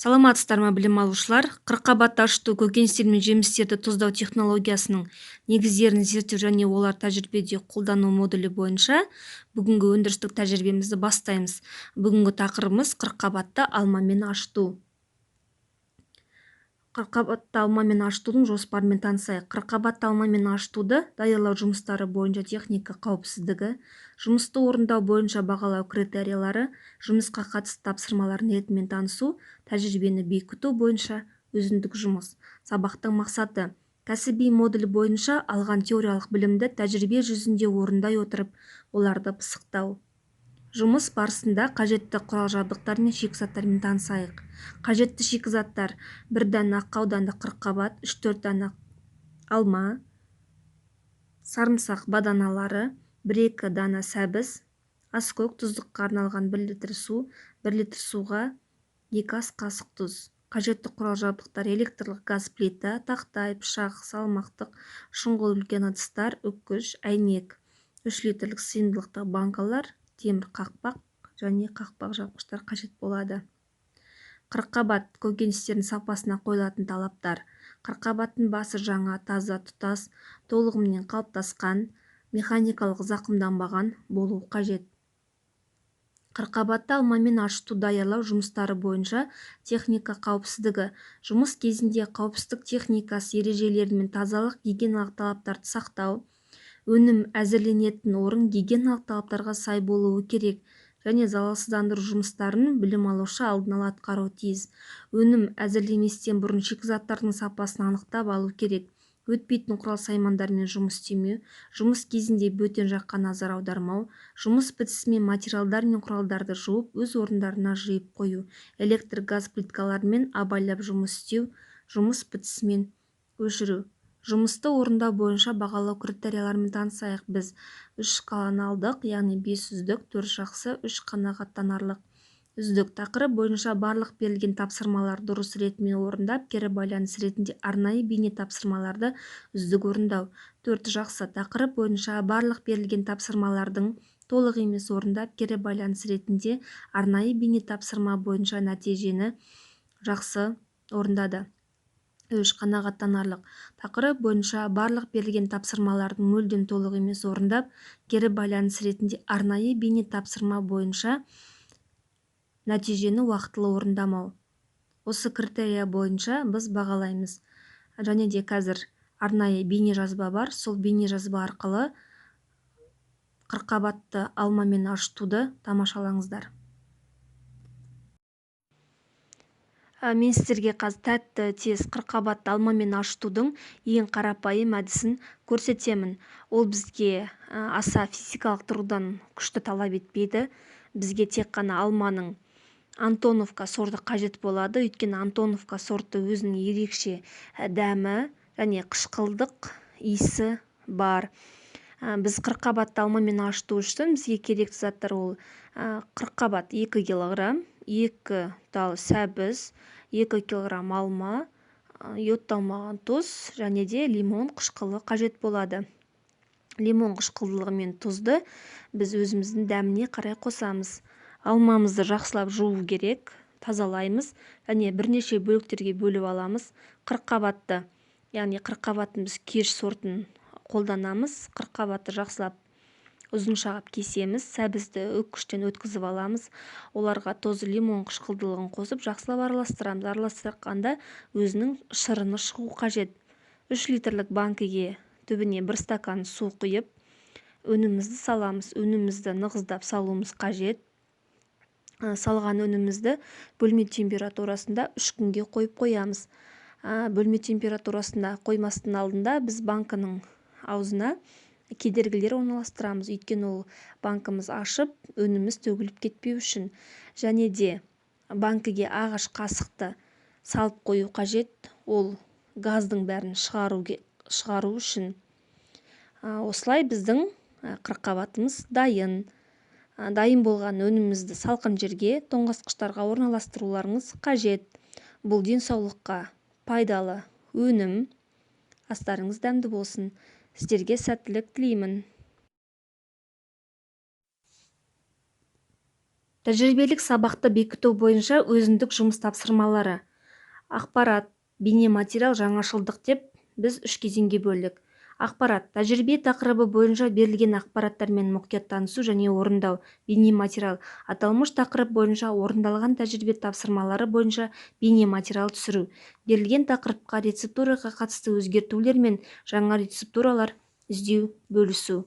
Саламатсыздарбы билим алуучулар? Кырккабат таштуу көкөнүчтөр менен жемиштерди туздоо технологиясынын негиздерин зерттөө жана олар тажрыйбеде колдонуу модулу боюнча бүгүнкү өндүрүстүк тажрыйбемизди баштайбыз. Бүгүнкү такырыбыбыз кырккабатта алма менен аштуу. Кырккабатта алма менен аштуудун жоспару менен таанышайык. Кырккабатта алма менен аштууду даярдоо жумуштары боюнча техника каупсиздиги, жумусту орундоо боюнча багалоо критериялары, жумуска катыштуу тапшырмалардын ирети менен таанышуу, тажрыйбени бекитүү боюнча өзүндүк жумуш. Сабактын максаты касибий модуль боюнча алган теориялык билимди тажрыйбе жүзүндө орундай отуруп, буларды пысыктоо. Жумуш барысында кажетті курал-жабдыктар менен шикизаттар менен таанышайык. Кажетті шикизаттар: 1 дана ак кабдандык кырккабат, 3-4 дана алма, сарымсак баданалары, 1-2 дана сабыз, аскөк, туздукка арналган 1 литр суу, 1 литр сууга 2 ас касык туз. Кажетті курал-жабдыктар: электрлик газ плита, тактай, пышак, салмактык шуңгул үлкен ыдыстар, үккүч, айнек, 3 литрлик сыйымдылыктагы банкалар, темир какпак және какпак жапкычтар кажет болот. Кырккабат көкөнүчтөрдүн сапасына коюлатын талаптар: кырккабаттын баасы жаңы, таза, тутас, толугу менен калыптаскан, механикалык закымданбаган болуу кажет. Кырккабатта алма менен аштуу даярдоо жумуштары боюнча техника каупсиздиги. Жумуш кезинде каупсиздик техникасы эрежелери менен тазалык, гигиеналык талаптарды сактоо, өнүм азырленетін орун гигиеналык талаптарга сай болуу керек және залалсыздандыруу жумуштарын билим алуучу алдын ала аткаруу тийиз. Өнүм азырленбестен бурун шикизаттардын сапасын аныктап алуу керек. Өтпөйтүн курал-саймандар менен жумуш истемөө, жумуш кезинде бөтөн жакка назар аудармоо, жумуш бүтүсү материалдар менен куралдарды жууп, өз орундарына жыйып коюу, электр газ плиткалары менен абайлап жумуш истөө, жумуш бүтүсү менен өчүрүү. Жумушту орундоо боюнча багалоо критериялары менен таанышайык. Биз 3 шкаланы алдык, яғни 5 үздүк, 4 жакшы, 3 канагаттанарлык. Үздүк такырып боюнча барлык берилген тапшырмаларды дурус ирети менен орундап, кири байланыш иретинде арнайы бейне тапшырмаларды үздүк орундоо. 4 жакшы такырып боюнча барлык берилген тапшырмалардын толук эмес орундап, кири байланыш иретинде арнайы бейне тапшырма боюнча натыйжени жакшы орундады. 3 канагаттанарлык такырып боюнча барлык берилген тапшырмалардын мүлдем толук эмес орундап, кири байланыш иретинде арнайы бейне тапшырма боюнча натыйжени убактылуу орундамоо. Осы критерия боюнча биз багалайбыз. Және де қазір арнайы бейне жазба бар. Сол бейне жазба аркылы кырккабатты алма менен аштууду тамашалаңыздар. Мен сиздерге қазір тәтті тез кырккабатты алма менен аштуудун эң карапайым адисин көрсөтөмүн. Ол бизге аса физикалык тургудан күчтүү талап этпейди. Бизге тек гана алманын Антоновка сорту кажет болду. Өйткөнү Антоновка сорту өзүнүн эрекче дәмі және кышкылдык ииси бар. Биз кырккабатты алма менен аштуу үчүн бизге керектүү заттар бул: кырккабат 2 кг, 2 тал сабыз, 2 кг алма, йоддолмогон туз және де лимон кышкылы кажет болду. Лимон кышкылдылыгы менен тузду биз өзүбүздүн дәмине карай кособуз. Алмамызды жакшылап жууу керек, тазалайбыз және бир нече бөлүктерге бөлүп алабыз. Кырккабатты, яғни кырккабаттын биз кеш сортун колдонобуз. Кырккабатты жакшылап узунчагап кесебиз, сабызды өткүчтөн өткүзүп алабыз. Оларга тоз, лимон кышкылдылыгын косуп, жакшылап аралаштырабыз. Аралаштырганда өзүнүн шырыны чыгуу кажет. 3 литрлик банкеге түбүнө 1 стакан суу куюп, өнүмүздү салабыз. Өнүмүздү ныгыздап салуубуз кажет. Салган өнүмүздү бөлмө температурасында 3 күнгө коюп коябыз. Бөлмө температурасында коймастын алдында биз банканын аузуна кедергилер орналаштырабыз. Өйткөнү ол банкамыз ашып, өнүмүз төгүлүп кетпөө үчүн. Және де банкеге агаш касыкты салып коюу кажет. Ол газдын бәрин чыгаруу үчүн. Осулай биздин кырккабатыбыз дайын. Дайын болгон өнүмүздү салкын жерге, тоңазткычтарга орналаштырууларыңыз кажет. Бул ден соолукка пайдалы өнүм. Астарыңыз дәмдүү болсун. Сиздерге сәттүүлүк тилеймин. тәжірибелік сабақты бекіту бойынша өзіндік жұмыс тапсырмалары. Ақпарат, бейнематериал, жаңашылдық деп біз 3 кезеңге бөлдік. Ақпарат, тәжірибе тақырыбы бойынша берілген ақпараттармен мұқият танысу және орындау. Бейнематериал, аталмыш тақырып бойынша орындалған тәжірибе тапсырмалары бойынша бейнематериал түсіру. Берілген тақырыпқа рецептураға қатысты өзгертулер мен жаңа рецептуралар іздеу, бөлісу.